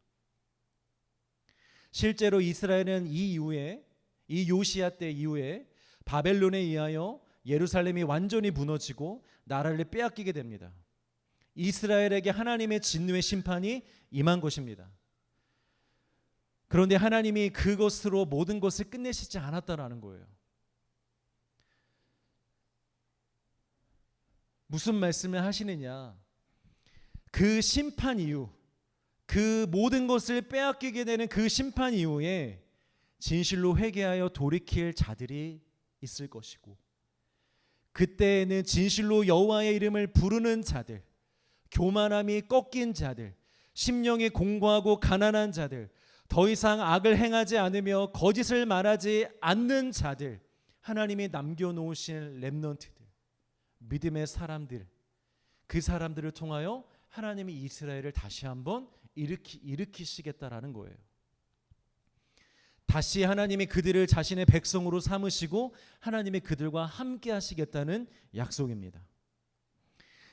실제로 이스라엘은 이 이후에, 이 요시야 때 이후에 바벨론에 의하여 예루살렘이 완전히 무너지고 나라를 빼앗기게 됩니다. 이스라엘에게 하나님의 진노의 심판이 임한 것입니다. 그런데 하나님이 그것으로 모든 것을 끝내시지 않았다라는 거예요. 무슨 말씀을 하시느냐? 그 심판 이후, 그 모든 것을 빼앗기게 되는 그 심판 이후에 진실로 회개하여 돌이킬 자들이 있을 것이고, 그때에는 진실로 여호와의 이름을 부르는 자들, 교만함이 꺾인 자들, 심령이 공고하고 가난한 자들, 더 이상 악을 행하지 않으며 거짓을 말하지 않는 자들, 하나님이 남겨놓으신 렘넌트들, 믿음의 사람들, 그 사람들을 통하여 하나님이 이스라엘을 다시 한번 일으키시겠다라는 거예요. 다시 하나님이 그들을 자신의 백성으로 삼으시고 하나님이 그들과 함께 하시겠다는 약속입니다.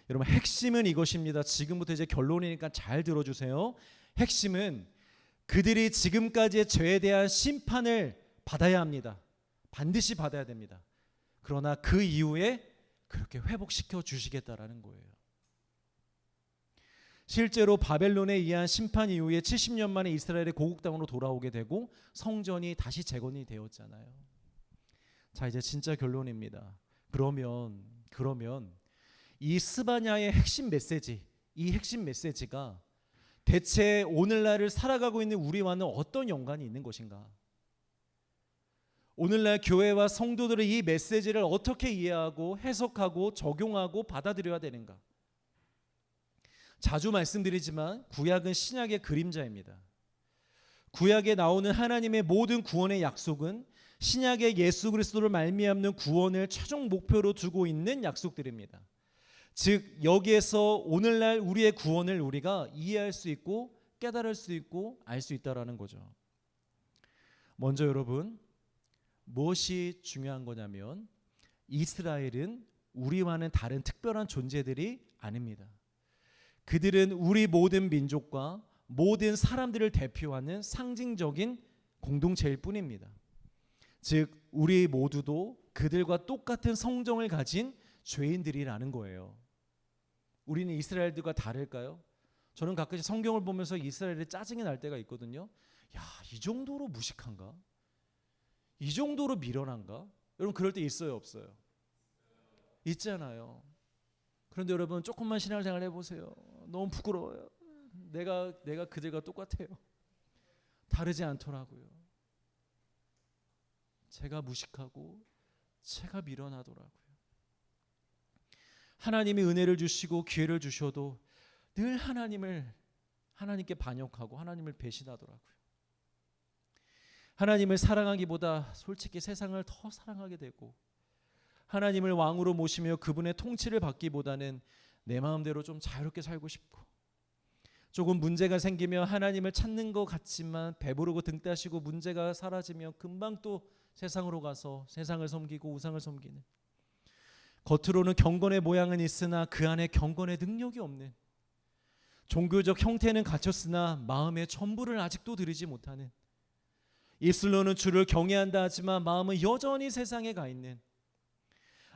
여러분, 핵심은 이것입니다. 지금부터 이제 결론이니까 잘 들어주세요. 핵심은 그들이 지금까지의 죄에 대한 심판을 받아야 합니다. 반드시 받아야 됩니다. 그러나 그 이후에 그렇게 회복시켜 주시겠다라는 거예요. 실제로 바벨론에 의한 심판 이후에 70년 만에 이스라엘의 고국 땅으로 돌아오게 되고 성전이 다시 재건이 되었잖아요. 자, 이제 진짜 결론입니다. 그러면 이 스바냐의 핵심 메시지, 이 핵심 메시지가 대체 오늘날을 살아가고 있는 우리와는 어떤 연관이 있는 것인가? 오늘날 교회와 성도들의 이 메시지를 어떻게 이해하고 해석하고 적용하고 받아들여야 되는가? 자주 말씀드리지만 구약은 신약의 그림자입니다. 구약에 나오는 하나님의 모든 구원의 약속은 신약의 예수 그리스도를 말미암는 구원을 최종 목표로 두고 있는 약속들입니다. 즉 여기에서 오늘날 우리의 구원을 우리가 이해할 수 있고 깨달을 수 있고 알 수 있다라는 거죠. 먼저 여러분, 무엇이 중요한 거냐면 이스라엘은 우리와는 다른 특별한 존재들이 아닙니다. 그들은 우리 모든 민족과 모든 사람들을 대표하는 상징적인 공동체일 뿐입니다. 즉 우리 모두도 그들과 똑같은 성정을 가진 죄인들이라는 거예요. 우리는 이스라엘들과 다를까요? 저는 가끔씩 성경을 보면서 이스라엘에 짜증이 날 때가 있거든요. 야, 이 정도로 무식한가? 이 정도로 미련한가? 여러분 그럴 때 있어요, 없어요? 있잖아요. 그런데 여러분 조금만 신앙생활 해보세요. 너무 부끄러워요. 내가 그들과 똑같아요. 다르지 않더라고요. 제가 무식하고 제가 미련하더라고요. 하나님이 은혜를 주시고 기회를 주셔도 늘 하나님께 반역하고 하나님을 배신하더라고요. 하나님을 사랑하기보다 솔직히 세상을 더 사랑하게 되고 하나님을 왕으로 모시며 그분의 통치를 받기보다는 내 마음대로 좀 자유롭게 살고 싶고 조금 문제가 생기면 하나님을 찾는 것 같지만 배부르고 등 따시고 문제가 사라지면 금방 또 세상으로 가서 세상을 섬기고 우상을 섬기는, 겉으로는 경건의 모양은 있으나 그 안에 경건의 능력이 없는, 종교적 형태는 갖췄으나 마음의 전부를 아직도 드리지 못하는, 입술로는 주를 경외한다 하지만 마음은 여전히 세상에 가 있는,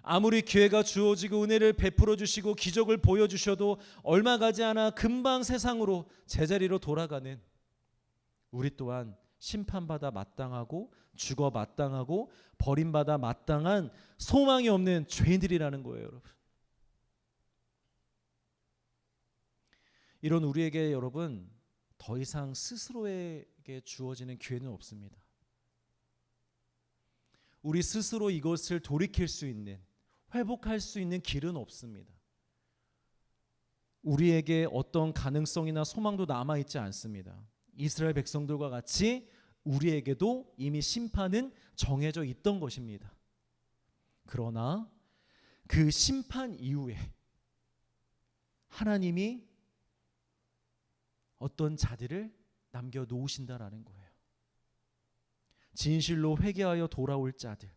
아무리 기회가 주어지고 은혜를 베풀어 주시고 기적을 보여주셔도 얼마 가지 않아 금방 세상으로 제자리로 돌아가는 우리 또한 심판받아 마땅하고 죽어 마땅하고 버림받아 마땅한 소망이 없는 죄인들이라는 거예요, 여러분. 이런 우리에게 여러분 더 이상 스스로에게 주어지는 기회는 없습니다. 우리 스스로 이것을 돌이킬 수 있는, 회복할 수 있는 길은 없습니다. 우리에게 어떤 가능성이나 소망도 남아있지 않습니다. 이스라엘 백성들과 같이 우리에게도 이미 심판은 정해져 있던 것입니다. 그러나 그 심판 이후에 하나님이 어떤 자들을 남겨놓으신다라는 거예요. 진실로 회개하여 돌아올 자들,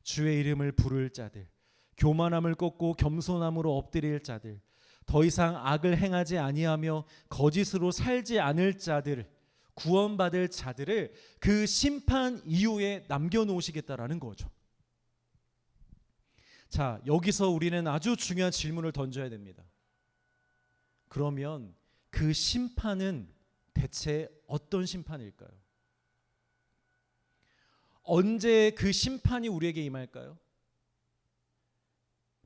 주의 이름을 부를 자들, 교만함을 꺾고 겸손함으로 엎드릴 자들, 더 이상 악을 행하지 아니하며 거짓으로 살지 않을 자들, 구원받을 자들을 그 심판 이후에 남겨놓으시겠다라는 거죠. 자, 여기서 우리는 아주 중요한 질문을 던져야 됩니다. 그러면 그 심판은 대체 어떤 심판일까요? 언제 그 심판이 우리에게 임할까요?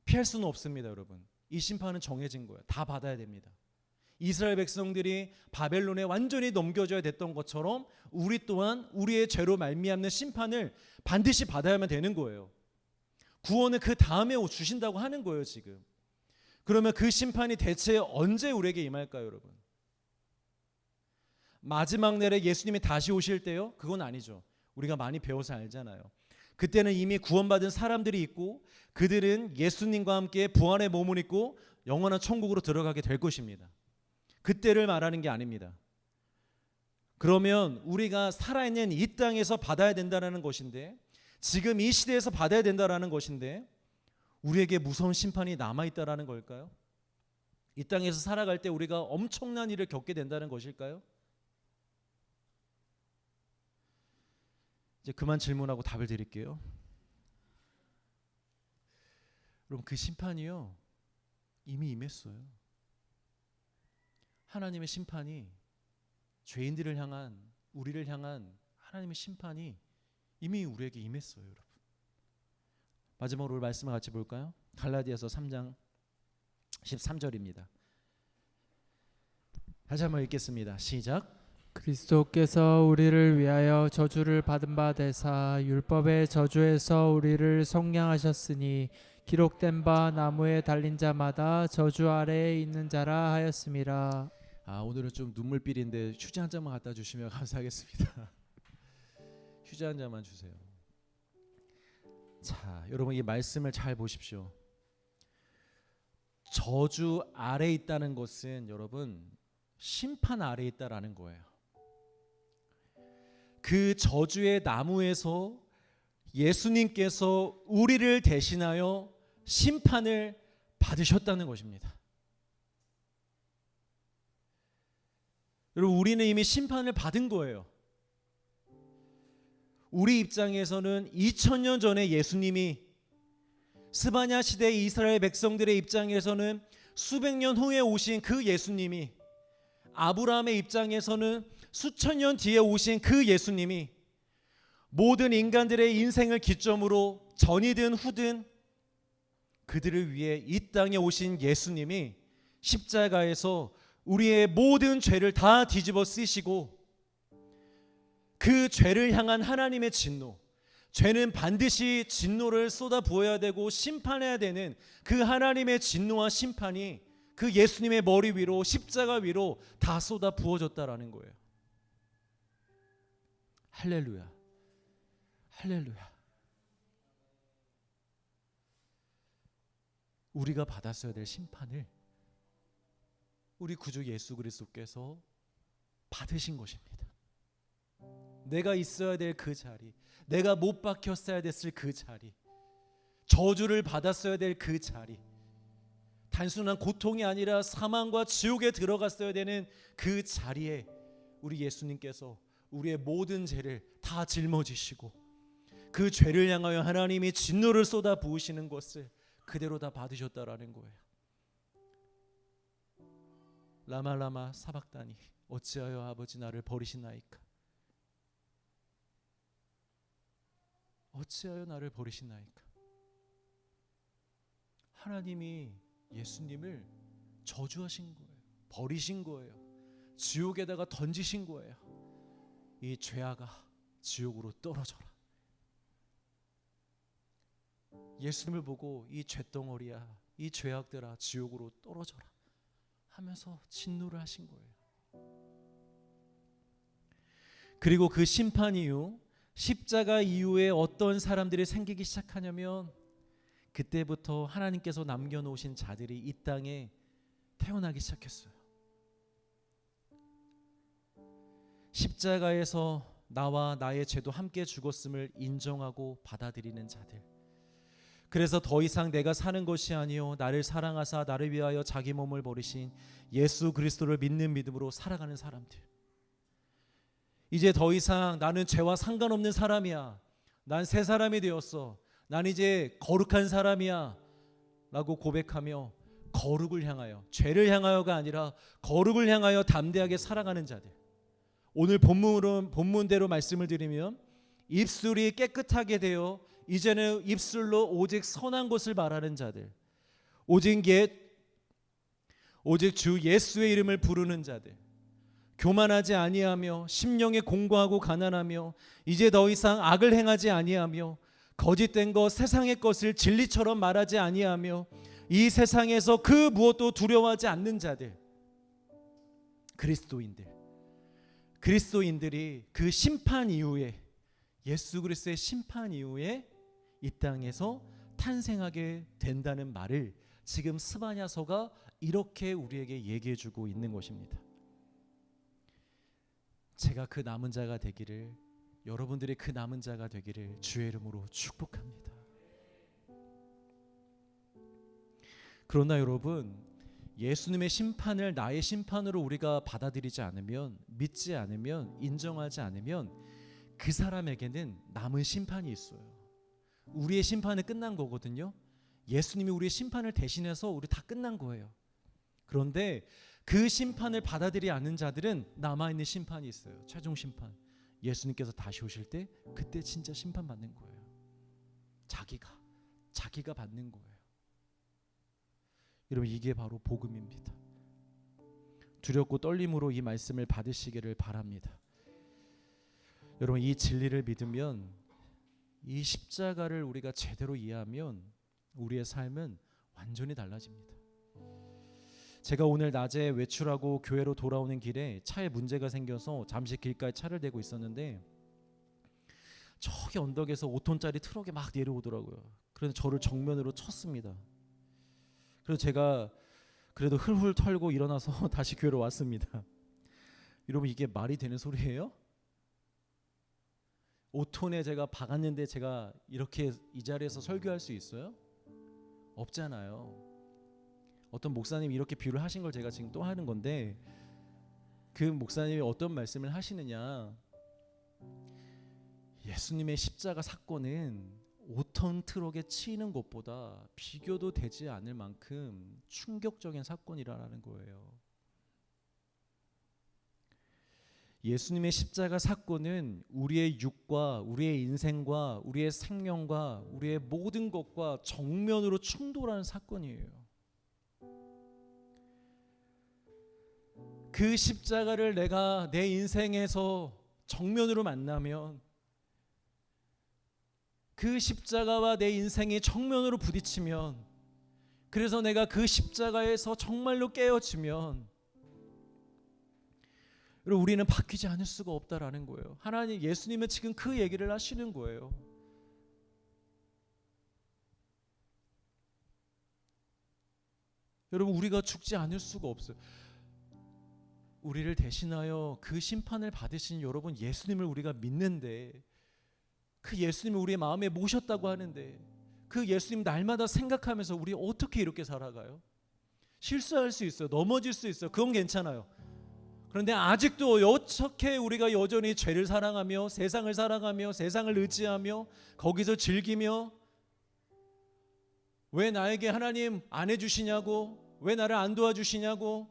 피할 수는 없습니다, 여러분. 이 심판은 정해진 거예요. 다 받아야 됩니다. 이스라엘 백성들이 바벨론에 완전히 넘겨져야 됐던 것처럼 우리 또한 우리의 죄로 말미암는 심판을 반드시 받아야만 되는 거예요. 구원은 그 다음에 주신다고 하는 거예요, 지금. 그러면 그 심판이 대체 언제 우리에게 임할까요, 여러분? 마지막 날에 예수님이 다시 오실 때요? 그건 아니죠. 우리가 많이 배워서 알잖아요. 그때는 이미 구원받은 사람들이 있고 그들은 예수님과 함께 부활의 몸을 입고 영원한 천국으로 들어가게 될 것입니다. 그때를 말하는 게 아닙니다. 그러면 우리가 살아있는 이 땅에서 받아야 된다는 것인데, 지금 이 시대에서 받아야 된다는 것인데 우리에게 무서운 심판이 남아있다는 걸까요? 이 땅에서 살아갈 때 우리가 엄청난 일을 겪게 된다는 것일까요? 이제 그만 질문하고 답을 드릴게요. 여러분, 그 심판이요 이미 임했어요. 하나님의 심판이, 죄인들을 향한, 우리를 향한 하나님의 심판이 이미 우리에게 임했어요, 여러분. 마지막으로 말씀을 같이 볼까요? 갈라디아서 3장 13절입니다. 다시 한번 읽겠습니다. 시작. 그리스도께서 우리를 위하여 저주를 받은 바 되사 율법의 저주에서 우리를 속량하셨으니 기록된 바 나무에 달린 자마다 저주 아래에 있는 자라 하였음이라. 오늘은 좀 눈물빌인데 휴지 한 잔만 갖다 주시면 감사하겠습니다. 휴지 한 잔만 주세요. 자, 여러분 이 말씀을 잘 보십시오. 저주 아래 있다는 것은 여러분 심판 아래 있다라는 거예요. 그 저주의 나무에서 예수님께서 우리를 대신하여 심판을 받으셨다는 것입니다. 여러분, 우리는 이미 심판을 받은 거예요. 우리 입장에서는 2000년 전에 예수님이, 스바냐 시대의 이스라엘 백성들의 입장에서는 수백 년 후에 오신 그 예수님이, 아브라함의 입장에서는 수천 년 뒤에 오신 그 예수님이, 모든 인간들의 인생을 기점으로 전이든 후든 그들을 위해 이 땅에 오신 예수님이 십자가에서 우리의 모든 죄를 다 뒤집어 쓰시고, 그 죄를 향한 하나님의 진노, 죄는 반드시 진노를 쏟아 부어야 되고 심판해야 되는 그 하나님의 진노와 심판이 그 예수님의 머리 위로, 십자가 위로 다 쏟아 부어졌다라는 거예요. 할렐루야, 할렐루야. 우리가 받았어야 될 심판을 우리 구주 예수 그리스도께서 받으신 것입니다. 내가 있어야 될 그 자리, 내가 못 박혔어야 됐을 그 자리, 저주를 받았어야 될 그 자리, 단순한 고통이 아니라 사망과 지옥에 들어갔어야 되는 그 자리에 우리 예수님께서 우리의 모든 죄를 다 짊어지시고 그 죄를 향하여 하나님이 진노를 쏟아 부으시는 것을 그대로 다 받으셨다라는 거예요. 라마 사박다니 어찌하여 아버지 나를 버리시나이까. 어찌하여 나를 버리시나이까. 하나님이 예수님을 저주하신 거예요. 버리신 거예요. 지옥에다가 던지신 거예요. 이 죄아가 지옥으로 떨어져라. 예수님을 보고 이 죄덩어리야, 이 죄악들아 지옥으로 떨어져라 하면서 진노를 하신 거예요. 그리고 그 심판 이후, 십자가 이후에 어떤 사람들이 생기기 시작하냐면, 그때부터 하나님께서 남겨놓으신 자들이 이 땅에 태어나기 시작했어요. 십자가에서 나와 나의 죄도 함께 죽었음을 인정하고 받아들이는 자들. 그래서 더 이상 내가 사는 것이 아니요 나를 사랑하사 나를 위하여 자기 몸을 버리신 예수 그리스도를 믿는 믿음으로 살아가는 사람들. 이제 더 이상 나는 죄와 상관없는 사람이야, 난 새 사람이 되었어, 난 이제 거룩한 사람이야 라고 고백하며 거룩을 향하여, 죄를 향하여가 아니라 거룩을 향하여 담대하게 살아가는 자들. 오늘 본문대로 말씀을 드리면 입술이 깨끗하게 되어 이제는 입술로 오직 선한 것을 말하는 자들, 오직 주 예수의 이름을 부르는 자들, 교만하지 아니하며 심령에 공고하고 가난하며 이제 더 이상 악을 행하지 아니하며 거짓된 것 세상의 것을 진리처럼 말하지 아니하며 이 세상에서 그 무엇도 두려워하지 않는 자들, 그리스도인들이 그 심판 이후에, 예수 그리스도의 심판 이후에 이 땅에서 탄생하게 된다는 말을 지금 스바냐서가 이렇게 우리에게 얘기해 주고 있는 것입니다. 제가 그 남은 자가 되기를, 여러분들이 그 남은 자가 되기를 주의 이름으로 축복합니다. 그러나 여러분, 예수님의 심판을 나의 심판으로 우리가 받아들이지 않으면, 믿지 않으면, 인정하지 않으면 그 사람에게는 남은 심판이 있어요. 우리의 심판은 끝난 거거든요. 예수님이 우리의 심판을 대신해서 우리 다 끝난 거예요. 그런데 그 심판을 받아들이지 않는 자들은 남아있는 심판이 있어요. 최종 심판. 예수님께서 다시 오실 때 그때 진짜 심판받는 거예요. 자기가 받는 거예요. 여러분, 이게 바로 복음입니다. 두렵고 떨림으로 이 말씀을 받으시기를 바랍니다. 여러분, 이 진리를 믿으면, 이 십자가를 우리가 제대로 이해하면 우리의 삶은 완전히 달라집니다. 제가 오늘 낮에 외출하고 교회로 돌아오는 길에 차에 문제가 생겨서 잠시 길가에 차를 대고 있었는데 저기 언덕에서 5톤짜리 트럭이 막 내려오더라고요. 그래서 저를 정면으로 쳤습니다. 그래서 제가 그래도 훌훌 털고 일어나서 다시 교회로 왔습니다. 여러분, 이게 말이 되는 소리예요? 5톤에 제가 박았는데 제가 이렇게 이 자리에서 설교할 수 있어요? 없잖아요. 어떤 목사님이 이렇게 비유를 하신 걸 제가 지금 또 하는 건데, 그 목사님이 어떤 말씀을 하시느냐, 예수님의 십자가 사건은 5톤 트럭에 치이는 것보다 비교도 되지 않을 만큼 충격적인 사건이라는 거예요. 예수님의 십자가 사건은 우리의 육과 우리의 인생과 우리의 생명과 우리의 모든 것과 정면으로 충돌하는 사건이에요. 그 십자가를 내가 내 인생에서 정면으로 만나면, 그 십자가와 내 인생이 정면으로 부딪히면, 그래서 내가 그 십자가에서 정말로 깨어지면, 우리는 바뀌지 않을 수가 없다라는 거예요. 하나님, 예수님은 지금 그 얘기를 하시는 거예요. 여러분, 우리가 죽지 않을 수가 없어요. 우리를 대신하여 그 심판을 받으신 여러분, 예수님을 우리가 믿는데, 그 예수님을 우리의 마음에 모셨다고 하는데, 그 예수님 날마다 생각하면서 우리 어떻게 이렇게 살아가요? 실수할 수 있어요. 넘어질 수 있어요. 그건 괜찮아요. 그런데 아직도 어떻게 우리가 여전히 죄를 사랑하며 세상을 살아가며 세상을 의지하며 거기서 즐기며, 왜 나에게 하나님 안 해주시냐고, 왜 나를 안 도와주시냐고,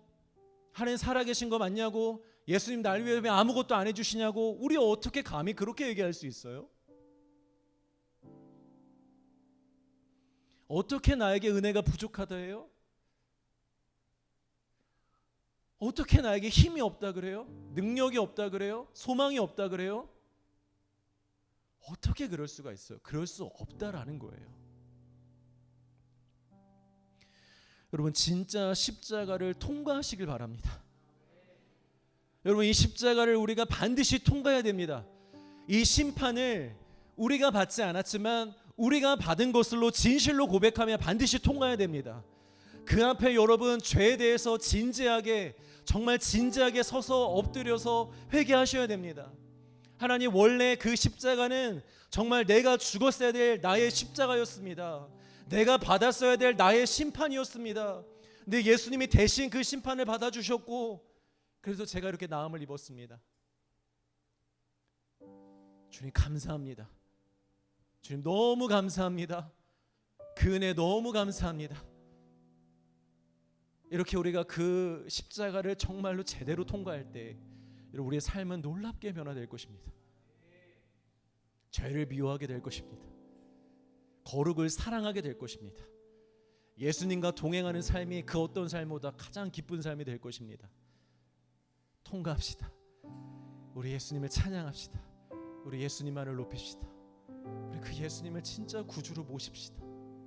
하나님 살아계신 거 맞냐고, 예수님 날 위해 왜 아무것도 안 해주시냐고, 우리 어떻게 감히 그렇게 얘기할 수 있어요? 어떻게 나에게 은혜가 부족하다 해요? 어떻게 나에게 힘이 없다 그래요? 능력이 없다 그래요? 소망이 없다 그래요? 어떻게 그럴 수가 있어요? 그럴 수 없다라는 거예요. 여러분, 진짜 십자가를 통과하시길 바랍니다. 여러분, 이 십자가를 우리가 반드시 통과해야 됩니다. 이 심판을 우리가 받지 않았지만 우리가 받은 것으로 진실로 고백하며 반드시 통과해야 됩니다. 그 앞에 여러분, 죄에 대해서 진지하게, 정말 진지하게 서서 엎드려서 회개하셔야 됩니다. 하나님, 원래 그 십자가는 정말 내가 죽었어야 될 나의 십자가였습니다. 내가 받았어야 될 나의 심판이었습니다. 근데 예수님이 대신 그 심판을 받아주셨고, 그래서 제가 이렇게 나음을 입었습니다. 주님 감사합니다. 주님 너무 감사합니다. 그 은혜 너무 감사합니다. 이렇게 우리가 그 십자가를 정말로 제대로 통과할 때 우리의 삶은 놀랍게 변화될 것입니다. 죄를 미워하게 될 것입니다. 거룩을 사랑하게 될 것입니다. 예수님과 동행하는 삶이 그 어떤 삶보다 가장 기쁜 삶이 될 것입니다. 통과합시다. 우리 예수님을 찬양합시다. 우리 예수님만을 높입시다. 우리 그 예수님을 진짜 구주로 모십시다.